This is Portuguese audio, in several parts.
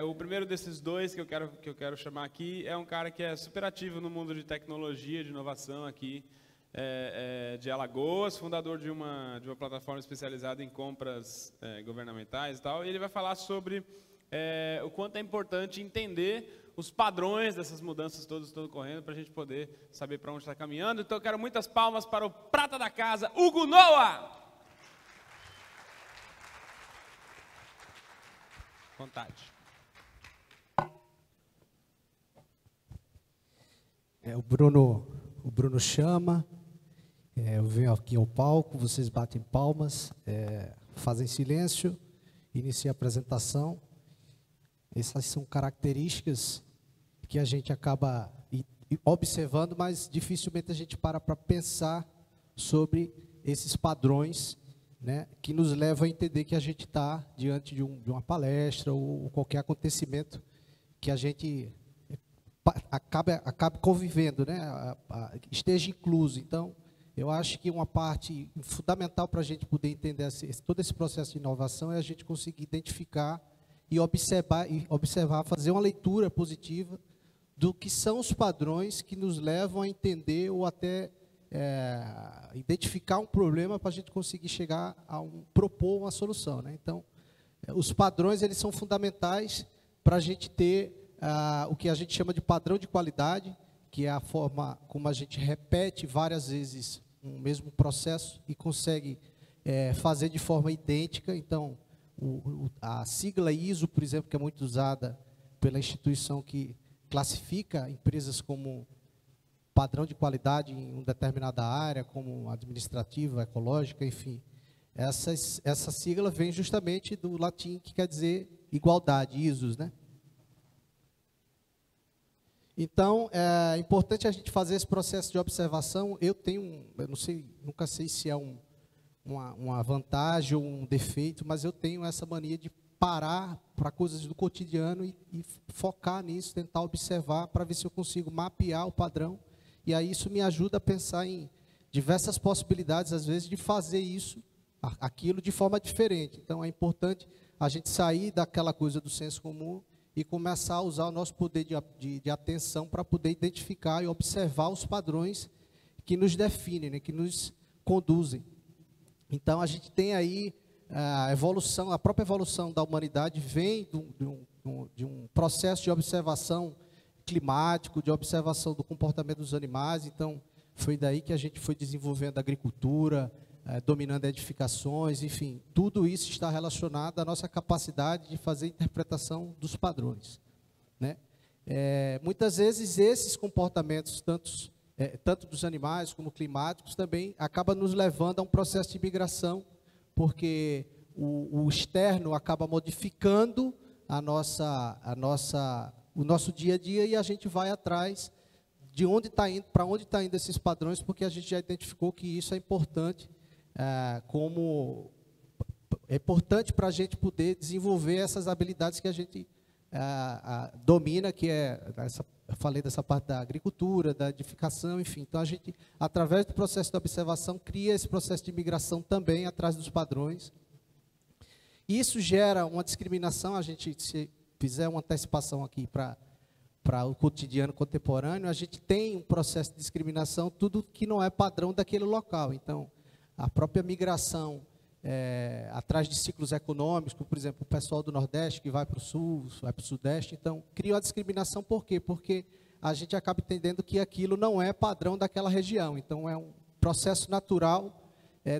O primeiro desses dois que eu quero chamar aqui é um cara que é super ativo no mundo de tecnologia, de inovação aqui, de Alagoas, fundador de uma plataforma especializada em compras governamentais e tal. E ele vai falar sobre o quanto é importante entender os padrões dessas mudanças todas estão ocorrendo para a gente poder saber para onde está caminhando. Então eu quero muitas palmas para o prata da casa, Hugo Noah! Vontade. O Bruno chama, eu venho aqui ao palco, vocês batem palmas, fazem silêncio, inicia a apresentação. Essas são características que a gente acaba observando, mas dificilmente a gente para pensar sobre esses padrões, né, que nos levam a entender que a gente está diante de uma palestra ou qualquer acontecimento que a gente acabe convivendo, né, esteja incluso. Então, eu acho que uma parte fundamental para a gente poder entender todo esse processo de inovação é a gente conseguir identificar e observar, fazer uma leitura positiva do que são os padrões que nos levam a entender ou até identificar um problema para a gente conseguir chegar propor uma solução, né? Então, os padrões eles são fundamentais para a gente ter o que a gente chama de padrão de qualidade, que é a forma como a gente repete várias vezes um mesmo processo e consegue fazer de forma idêntica. Então, a sigla ISO, por exemplo, que é muito usada pela instituição que classifica empresas como padrão de qualidade em uma determinada área, como administrativa, ecológica, enfim. Essa sigla vem justamente do latim, que quer dizer igualdade, ISOs, né? Então, é importante a gente fazer esse processo de observação. Eu não sei, nunca sei se é uma vantagem ou um defeito, mas eu tenho essa mania de parar para coisas do cotidiano e focar nisso, tentar observar para ver se eu consigo mapear o padrão. E aí isso me ajuda a pensar em diversas possibilidades, às vezes, de fazer aquilo de forma diferente. Então, é importante a gente sair daquela coisa do senso comum e começar a usar o nosso poder de atenção para poder identificar e observar os padrões que nos definem, né, que nos conduzem. Então, a gente tem aí a evolução, a própria evolução da humanidade vem de um processo de observação climático, de observação do comportamento dos animais. Então, foi daí que a gente foi desenvolvendo a agricultura, dominando edificações, enfim, tudo isso está relacionado à nossa capacidade de fazer interpretação dos padrões, né? Muitas vezes esses comportamentos, tanto dos animais como climáticos, também acaba nos levando a um processo de migração, porque o externo acaba modificando o nosso dia a dia e a gente vai atrás de onde está indo, para onde está indo esses padrões, porque a gente já identificou que isso é importante, para a gente poder desenvolver essas habilidades que a gente domina, que eu falei dessa parte da agricultura, da edificação, enfim. Então, a gente, através do processo de observação, cria esse processo de migração também atrás dos padrões. Isso gera uma discriminação. A gente, se fizer uma antecipação aqui para o cotidiano contemporâneo, a gente tem um processo de discriminação, tudo que não é padrão daquele local. Então, a própria migração atrás de ciclos econômicos, como, por exemplo, o pessoal do Nordeste que vai para o Sul, vai para o Sudeste, então, cria uma discriminação. Por quê? Porque a gente acaba entendendo que aquilo não é padrão daquela região. Então, é um processo natural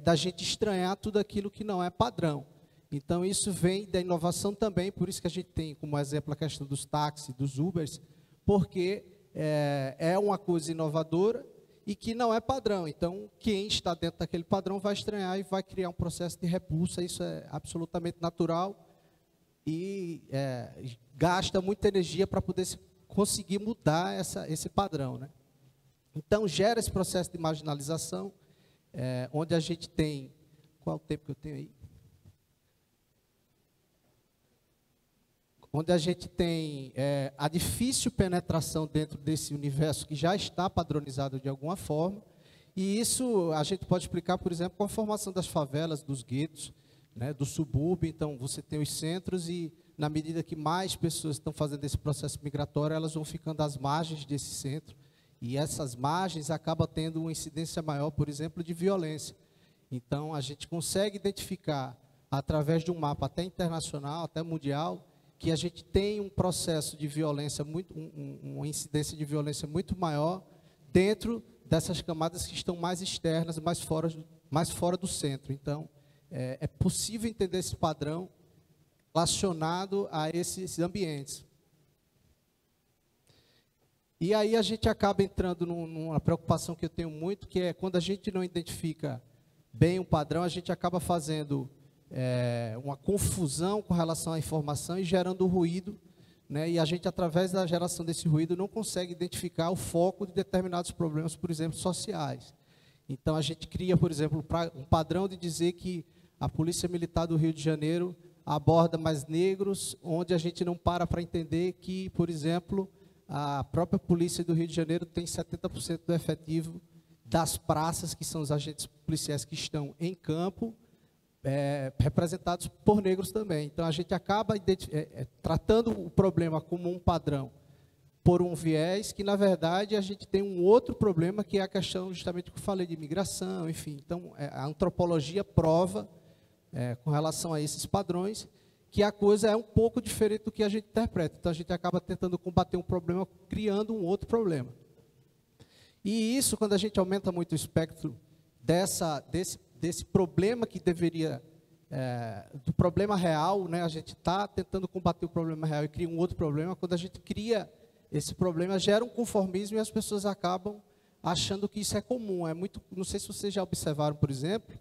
da gente estranhar tudo aquilo que não é padrão. Então, isso vem da inovação também, por isso que a gente tem como exemplo a questão dos táxis, dos Ubers, porque é uma coisa inovadora e que não é padrão. Então, quem está dentro daquele padrão vai estranhar e vai criar um processo de repulsa. Isso é absolutamente natural e gasta muita energia para poder conseguir mudar esse padrão, né? Então, gera esse processo de marginalização, onde a gente tem... Qual é o tempo que eu tenho aí? Onde a gente tem a difícil penetração dentro desse universo que já está padronizado de alguma forma, e isso a gente pode explicar, por exemplo, com a formação das favelas, dos guetos, né, do subúrbio. Então, você tem os centros e na medida que mais pessoas estão fazendo esse processo migratório, elas vão ficando às margens desse centro, e essas margens acabam tendo uma incidência maior, por exemplo, de violência. Então, a gente consegue identificar, através de um mapa até internacional, até mundial, que a gente tem um processo de violência, uma incidência de violência muito maior dentro dessas camadas que estão mais externas, mais fora do centro. Então, é possível entender esse padrão relacionado a esses ambientes. E aí a gente acaba entrando numa preocupação que eu tenho muito, que é quando a gente não identifica bem um padrão, a gente acaba fazendo uma confusão com relação à informação e gerando ruído, né? E a gente, através da geração desse ruído, não consegue identificar o foco de determinados problemas, por exemplo, sociais. Então, a gente cria, por exemplo, um padrão de dizer que a Polícia Militar do Rio de Janeiro aborda mais negros, onde a gente não para entender que, por exemplo, a própria Polícia do Rio de Janeiro tem 70% do efetivo das praças, que são os agentes policiais que estão em campo, representados por negros também. Então, a gente acaba tratando o problema como um padrão por um viés que, na verdade, a gente tem um outro problema, que é a questão justamente que eu falei de imigração, enfim. Então, a antropologia prova, com relação a esses padrões, que a coisa é um pouco diferente do que a gente interpreta. Então, a gente acaba tentando combater um problema, criando um outro problema. E isso, quando a gente aumenta muito o espectro desse problema que deveria, do problema real, né? A gente está tentando combater o problema real e cria um outro problema. Quando a gente cria esse problema, gera um conformismo e as pessoas acabam achando que isso é comum. Não sei se vocês já observaram, por exemplo,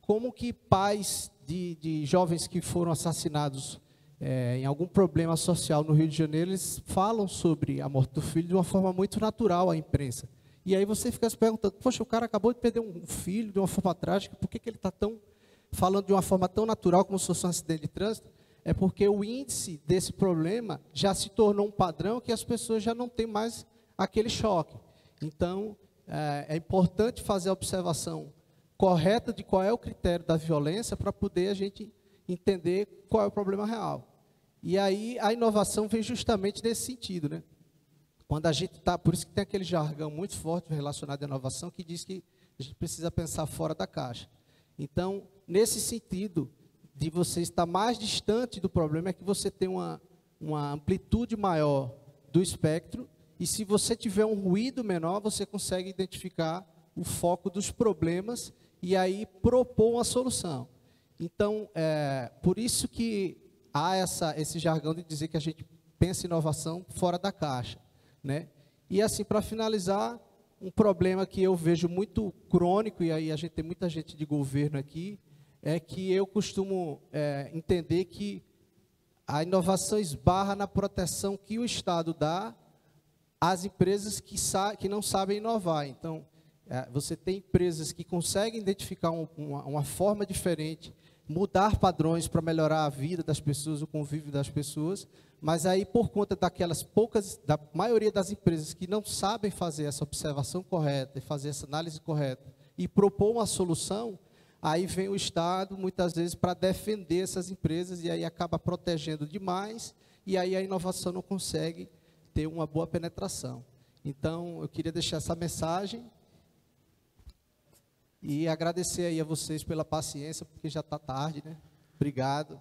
como que pais de jovens que foram assassinados em algum problema social no Rio de Janeiro, eles falam sobre a morte do filho de uma forma muito natural à imprensa. E aí você fica se perguntando, poxa, o cara acabou de perder um filho de uma forma trágica, por que ele está falando de uma forma tão natural como se fosse um acidente de trânsito? É porque o índice desse problema já se tornou um padrão que as pessoas já não têm mais aquele choque. Então, é importante fazer a observação correta de qual é o critério da violência para poder a gente entender qual é o problema real. E aí a inovação vem justamente nesse sentido, né? Quando a gente está, por isso que tem aquele jargão muito forte relacionado à inovação, que diz que a gente precisa pensar fora da caixa. Então, nesse sentido de você estar mais distante do problema, é que você tem uma amplitude maior do espectro, e se você tiver um ruído menor, você consegue identificar o foco dos problemas e aí propor uma solução. Então, por isso que há esse jargão de dizer que a gente pensa inovação fora da caixa, né? E assim, para finalizar, um problema que eu vejo muito crônico, e aí a gente tem muita gente de governo aqui, é que eu costumo entender que a inovação esbarra na proteção que o Estado dá às empresas que não sabem inovar. Então, você tem empresas que conseguem identificar uma forma diferente, mudar padrões para melhorar a vida das pessoas, o convívio das pessoas, mas aí, por conta da maioria das empresas que não sabem fazer essa observação correta e fazer essa análise correta e propor uma solução, aí vem o Estado, muitas vezes, para defender essas empresas e aí acaba protegendo demais e aí a inovação não consegue ter uma boa penetração. Então, eu queria deixar essa mensagem e agradecer aí a vocês pela paciência, porque já está tarde, né? Obrigado.